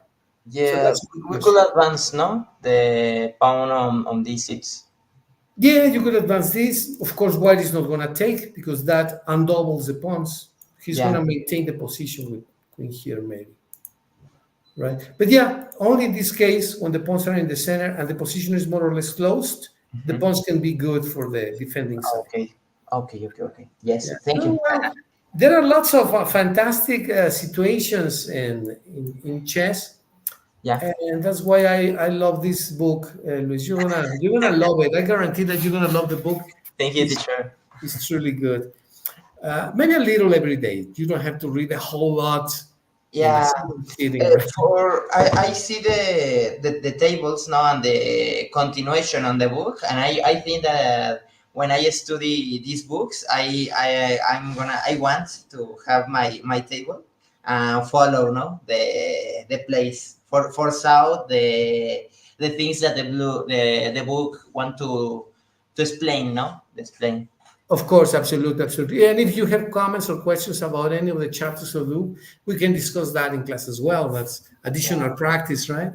So Yeah, that's a good we could question. advance, no? The pawn on d6. Yeah, you could advance this. Of course, white is not going to take because that undoubles the pawns. He's going Yeah. to maintain the position with queen here, maybe. Right? But yeah, only in this case, when the pawns are in the center and the position is more or less closed, the Mhm. pawns can be good for the defending side. Okay. Okay, okay, okay. Yes, Yeah. thank So, you. well, there are lots of fantastic situations in chess, Yeah. and that's why I love this book, Luis. You're gonna love it. I guarantee that you're gonna love the book. Thank you, It's teacher. it's truly good. Maybe a little every day. You don't have to read a whole lot in a Yeah. single sitting, right? I see the tables now and the continuation on the book, and I think that when I study these books, I want to have my table and follow, no, the place for out the things that the book want to explain, no, explain. Of course, absolutely, absolutely. And if you have comments or questions about any of the chapters of the book, we can discuss that in class as well. That's Yeah. additional practice, right?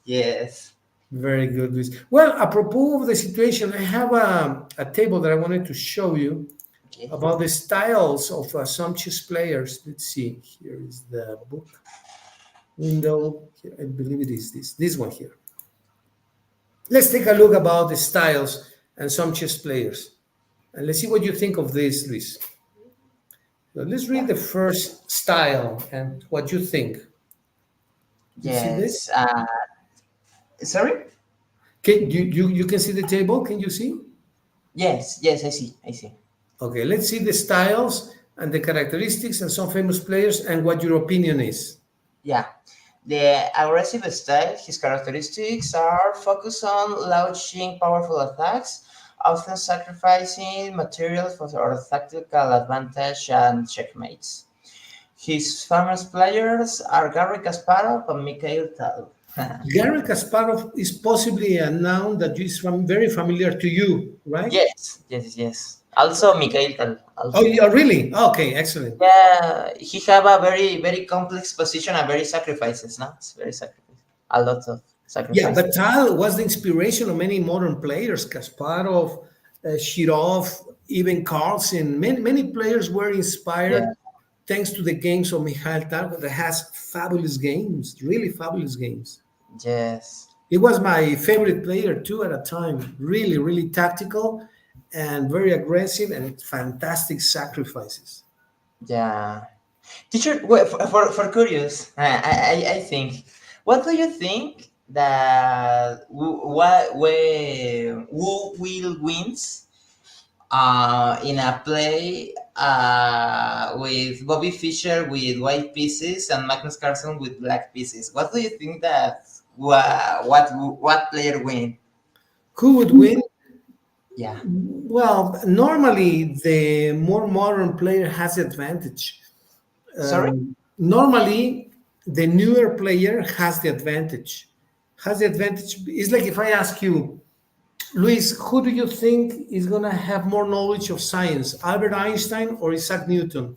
Yes. Very good, Luis. Well, apropos of the situation, I have a table that I wanted to show you Okay. about the styles of some chess players. Let's see. Here is the book window. Here, I believe it is this one here. Let's take a look about the styles and some chess players. And let's see what you think of this, Luis. So let's read the first style and what you think. You see this? Yes. Sorry. Can you can see the table? Can you see? Yes. Yes. I see. I see. Okay, let's see the styles and the characteristics and some famous players and what your opinion is. Yeah. The aggressive style, his characteristics are focused on launching powerful attacks, often sacrificing material for or tactical advantage and checkmates. His famous players are Garry Kasparov and Mikhail Tal. Garry Kasparov is possibly a noun that is very familiar to you, right? Yes, yes, yes. Also Mikhail Tal. Oh, Also. yeah, really? Okay, excellent. Yeah, he have a very complex position and very sacrifices. No, it's very sacrifice. A lot of Yeah, sacrifices. but Tal was the inspiration of many modern players. Kasparov, Shirov, even Carlsen. Many players were Yeah. inspired thanks to the games of Mikhail Tal, that has fabulous games, really fabulous games. Yes. He was my favorite player too at a time. Really, really tactical and very aggressive and fantastic sacrifices. Yeah. Teacher, for curious, I think, what do you think that who will wins in a play with Bobby Fischer with white pieces and Magnus Carlsen with black pieces. What do you think that what player win? Who would win? Yeah. Well, normally the more modern player has the advantage. Sorry. Normally, the newer player has the advantage. Has the advantage. It's like if I ask you, Luis, who do you think is going to have more knowledge of science, Albert Einstein or Isaac Newton?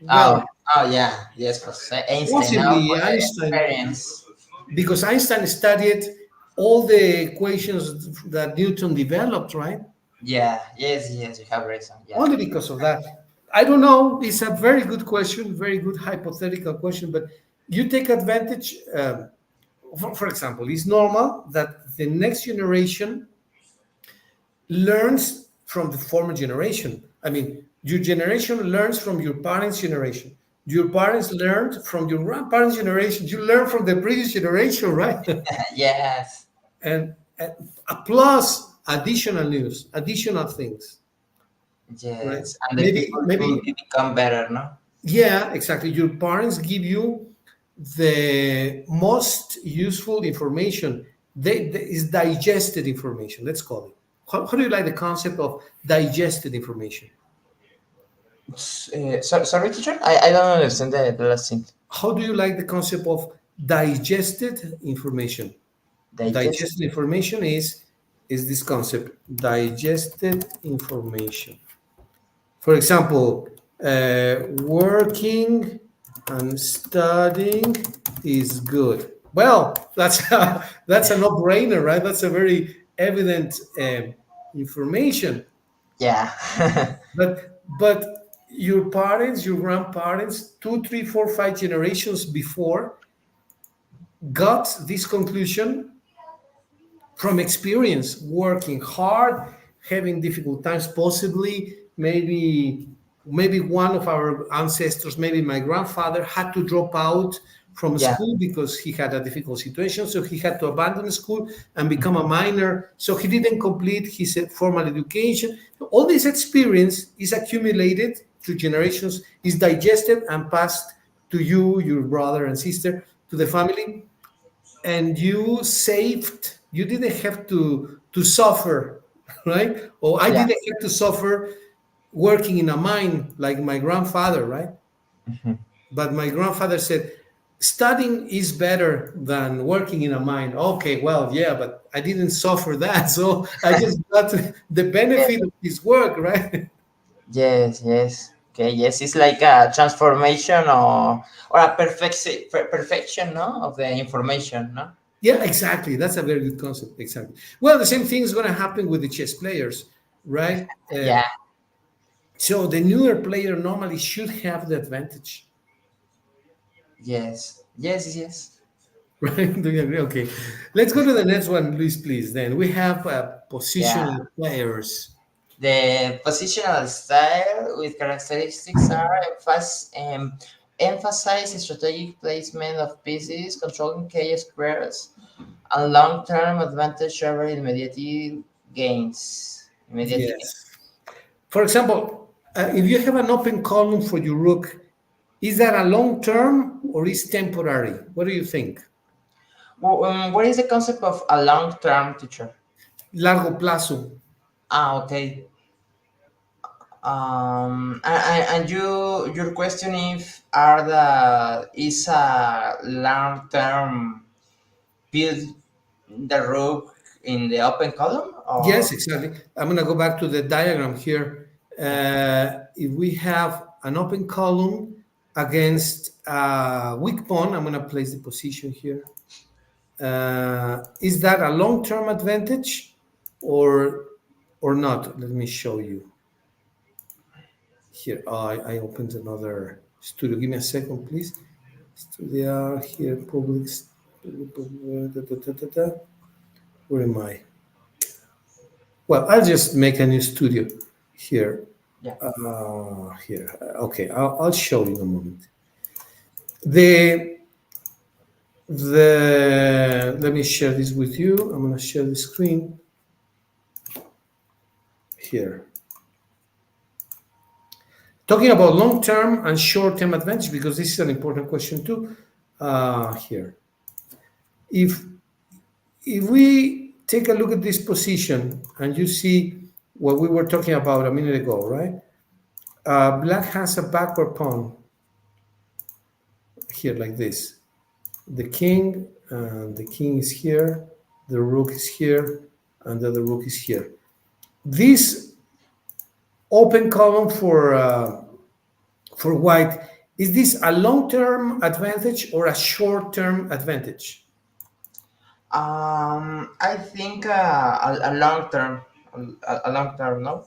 Oh, Well, oh yeah, yes, for Einstein. Now possibly for the Einstein, experience. because Einstein studied all the equations that Newton developed, right? Yeah, yes, yes, you have reason. Yeah, Only because of that. I don't know. It's a very good question, very good hypothetical question, but you take advantage. For example, it's normal that the next generation learns from the former generation. I mean, your generation learns from your parents' generation. Your parents learned from your grandparents' generation. You learn from the previous generation, right? yes, And plus additional news, additional things, right? yes, and the Maybe, people will maybe, become better, no? yeah, exactly. Your parents give you the most useful information. Is digested information. Let's call it. How do you like the concept of digested information? Sorry, teacher, I don't understand the last thing. How do you like the concept of digested information? Digest. Digested information is this concept, digested information. For example, working and studying is good. Well, that's a no-brainer, right? That's a very evident information. Yeah, But your parents, your grandparents, two, three, four, five generations before got this conclusion from experience, working hard, having difficult times, possibly maybe one of our ancestors, maybe my grandfather, had to drop out from yeah, school because he had a difficult situation, so he had to abandon school and become a minor, so he didn't complete his formal education. All this experience is accumulated through generations, is digested and passed to you, your brother and sister, to the family, and you didn't have to suffer, right? Or I yeah, didn't have to suffer working in a mine like my grandfather, right? But my grandfather said studying is better than working in a mine. Okay, well, yeah, but I didn't suffer that, so I just got the benefit of his work, right? yes, yes. Okay, yes, it's like a transformation or a perfection, no, of the information, no? Yeah, exactly. That's a very good concept. Exactly. Well, the same thing is going to happen with the chess players, right? Yeah, So the newer player normally should have the advantage, yes, yes, yes. right? Do you agree? Okay. Let's go to the next one, Luis, please. Then we have Yeah. positional players. The positional style with characteristics are emphasize strategic placement of pieces, controlling chaos squares, and long-term advantage over immediate gains. Immediate gains. Yes. For example, if you have an open column for your rook, is that a long term or is temporary? What do you think? What is the concept of a long-term teacher? Largo plazo. Ah, okay. And your question if are the is a long-term build the rook in the open column Yes, or exactly. I'm going to go back to the diagram here. yeah, If we have an open column against a weak pawn, I'm going to place the position here. Is that a long-term advantage or not? Let me show you here. Oh, I opened another studio. Give me a second, please. Studio here, public. Where am I? Well, I'll just make a new studio here. yeah, Here. Okay, I'll show you in a moment. The Let me share this with you. I'm going to share the screen here. Talking about long term and short term advantage, because this is an important question too. Here, if we take a look at this position and you see what we were talking about a minute ago, right? Black has a backward pawn here like this. The king is here, the rook is here, and then the rook is here. This open column for white, is this a long-term advantage or a short-term advantage? I think a long term, a long term, no?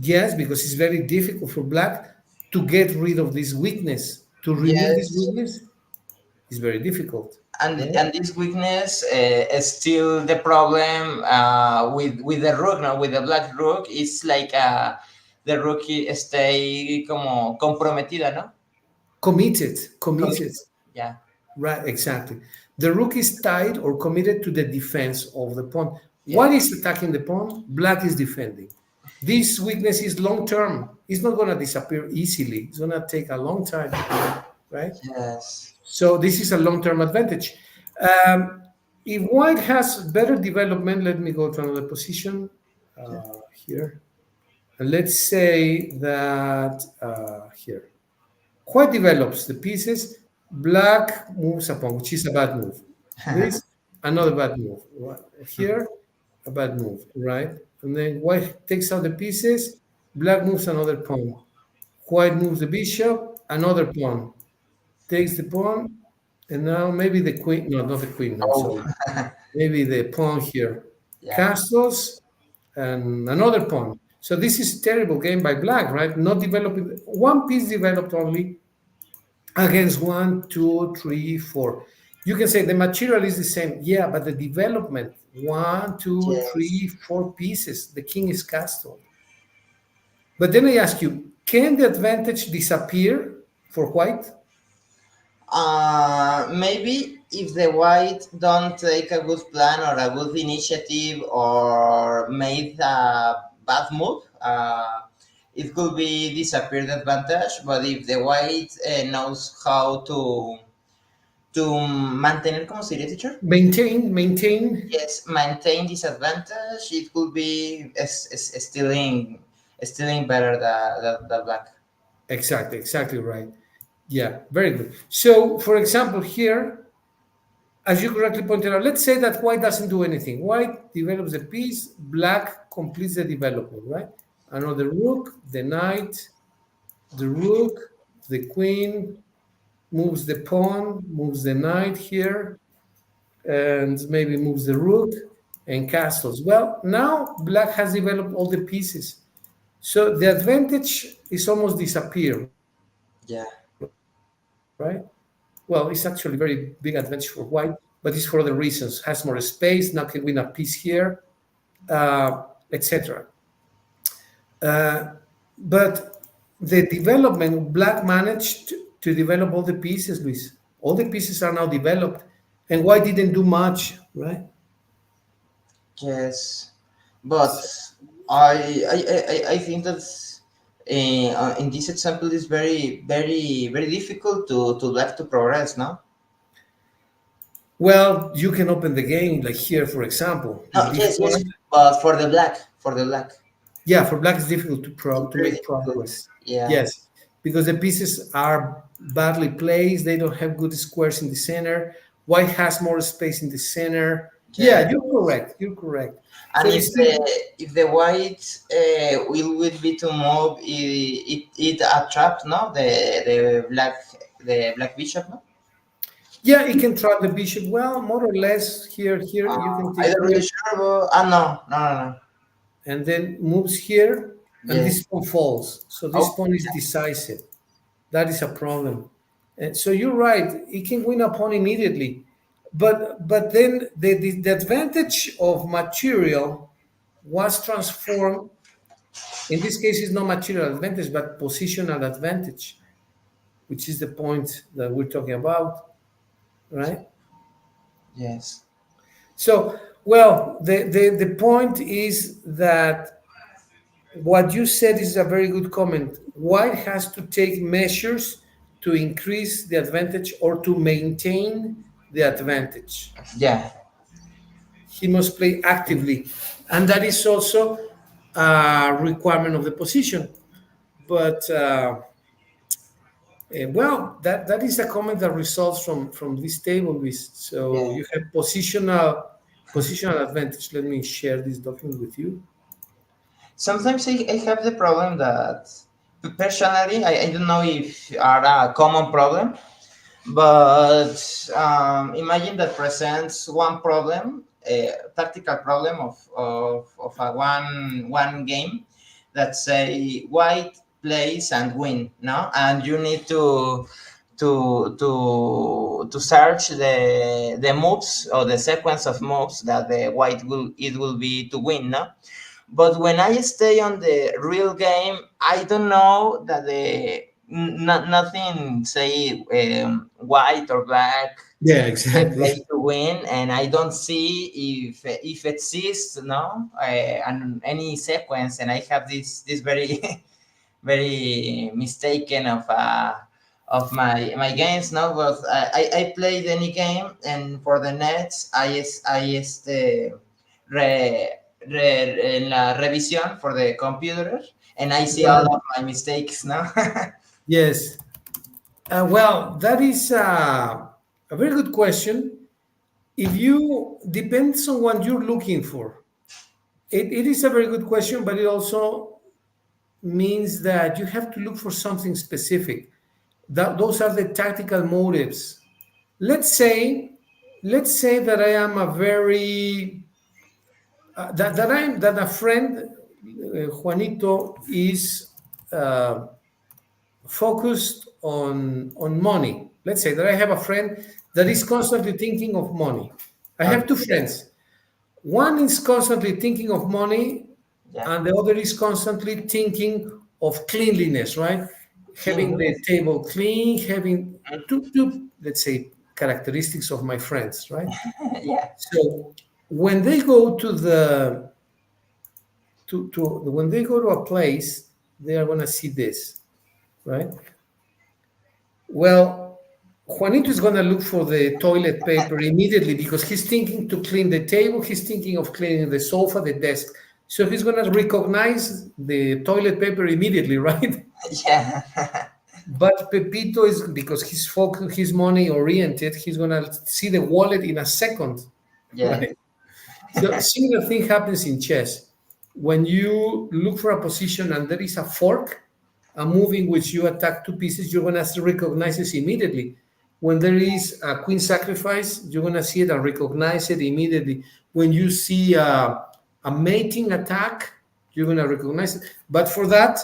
Yes, because it's very difficult for black to get rid of this weakness. To remove this Yes, weakness is very difficult, right? and this weakness is still the problem with the rook, no? With the black rook, it's like the rook stay como comprometida, no? Committed, committed. Committed. Yeah. Right, exactly. The rook is tied or committed to the defense of the pawn. White Yes. is attacking the pawn, black is defending. This weakness is long term. It's not going to disappear easily. It's going to take a long time, right? Yes. So this is a long term advantage. Um, if white has better development, let me go to another position here. And let's say that here. White develops the pieces, black moves a pawn, which is a bad move. This, another bad move. Right. Here, a bad move, right? And then white takes out the pieces, black moves another pawn. White moves the bishop, another pawn. Takes the pawn, and now maybe the queen, no, not the queen, I'm Oh. sorry. Maybe the pawn here. Yeah. Castles, and another pawn. So this is terrible game by black, right? Not developing, one piece developed only against one, two, three, four. You can say the material is the same, yeah, but the development, one, two, Yes. three, four pieces, the king is castled. But then I ask you, can the advantage disappear for white? Maybe if the white don't take a good plan or a good initiative or made a bad move, it could be disappeared advantage. But if the white knows how to mantener, ¿cómo se diría, teacher? Maintain. Yes, maintain this advantage. It could be stealing better the black. Exactly right. Yeah, very good. So, for example, here, as you correctly pointed out, let's say that white doesn't do anything. White develops the piece, black completes the development, right? Another rook, the knight, the rook, the queen, moves the pawn, moves the knight here, and maybe moves the rook and castles. Well, now black has developed all the pieces. So the advantage is almost disappear, right? Yeah. Well, it's actually very big advantage for white, but it's for other reasons. Has more space, now can win a piece here, etc. But the development, black managed to develop all the pieces, Luis. All the pieces are now developed, and white didn't do much, right? Yes, but I think that in this example is very difficult to black to progress. No, Well, you can open the game like here, for example, no, in yes, yes, D4. but for the black, Yeah, for black it's difficult it's to very make difficult. progress. Yeah, Yes, because the pieces are badly placed. They don't have good squares in the center. White has more space in the center. yeah. Yeah, you're correct. You're correct. So And you see, if the white will be to move, it attract no the black bishop. No, yeah, it can trap the bishop well, more or less. Here you can I take don't really here sure. But, no. and then moves here, and Yes. this pawn falls. So this Oh, pawn is decisive. That is a problem. And so you're right. He can win a pawn immediately, but then the advantage of material was transformed. In this case, it's not material advantage, but positional advantage, which is the point that we're talking about, right? yes. So, well, the point is that what you said is a very good comment. White has to take measures to increase the advantage or to maintain the advantage. Yeah. He must play actively, and that is also a requirement of the position. But well, that is a comment that results from this table. So Yeah. you have positional advantage. Let me share this document with you. Sometimes I have the problem that personally I don't know if are a common problem, but imagine that presents one problem, a tactical problem of a one game that say white plays and win, no, and you need to search the moves or the sequence of moves that the white will be to win, no. But when I stay on the real game, I don't know that nothing say white or black Yeah, exactly. play to win, and I don't see if exists no and any sequence, and I have this very very mistaken of my games, no. But I played any game, and for the nets re, en la revisión for the computer, and I see all Right. of my mistakes, no. Yes. Well, that is a very good question. If you depends on what you're looking for. It is a very good question, but it also means that you have to look for something specific. Those are the tactical motives. Let's say, let's say that I am a very that a friend Juanito is focused on money. Let's say that I have a friend that is constantly thinking of money. I have two Okay. friends. One is constantly thinking of money, Yeah. and the other is constantly thinking of cleanliness, right? Having the Cleanliness. table clean, having two, let's say, characteristics of my friends, right? Yeah. So when they go to the to when they go to a place, they are going to see this, right? Well, Juanito is going to look for the toilet paper immediately because he's thinking to clean the table, he's thinking of cleaning the sofa, the desk. So he's going to recognize the toilet paper immediately, right? Yeah. But Pepito is because he's focused, he's money oriented, he's going to see the wallet in a second, Yeah. right? So similar thing happens in chess. When you look for a position and there is a fork, a move in which you attack two pieces, you're going to recognize it immediately. When there is a queen sacrifice, you're going to see it and recognize it immediately. When you see a mating attack, you're going to recognize it. But for that,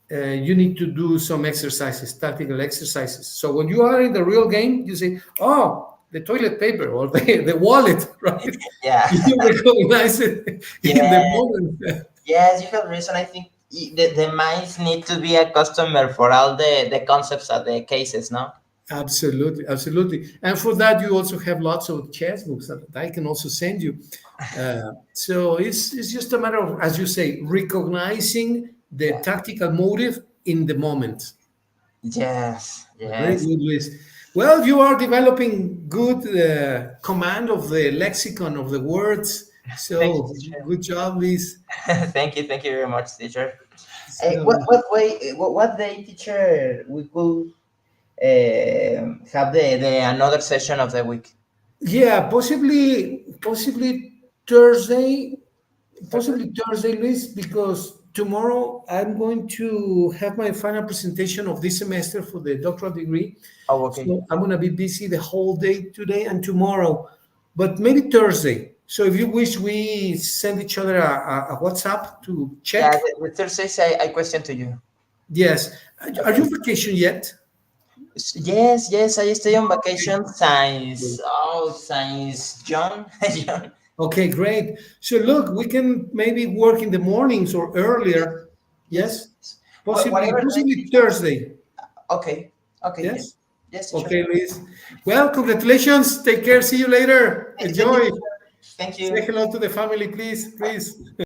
you need to do some exercises, tactical exercises. So when you are in the real game, you say, "Oh, the toilet paper or the wallet," right? Yeah. You recognize it in the Yeah. moment. Yes, you have reason. I think the minds need to be a customer for all the concepts of the cases, no? Absolutely, absolutely. And for that, you also have lots of chess books that I can also send you. So it's just a matter of, as you say, recognizing the Yeah. tactical motive in the moment. Yes. Very Yes. good, Luis. Well, you are developing good command of the lexicon of the words. Thank you, So teacher. good job, Luis. Thank you very much, teacher. So, What way? What day, teacher? We could have the another session of the week. yeah, possibly Thursday, Thursday? possibly Thursday, Luis, because tomorrow I'm going to have my final presentation of this semester for the doctoral degree. Oh, okay. So I'm going to be busy the whole day today and tomorrow, but maybe Thursday. So if you wish, we send each other a WhatsApp to Yeah, check. the Thursdays I question to you. Yes. Are you Okay. on vacation yet? Yes, yes, I stay on Okay. vacation since June. June. Okay, great. So look, we can maybe work in the mornings or earlier. Yes. Yes, Whatever day, possibly teacher. Thursday. Okay. Okay. Yes. Yes. Yes, teacher. Okay, Luis. Well, congratulations. Take care. See you later. Thank you, Enjoy. teacher. Thank Say you. hello to the family, please. Please.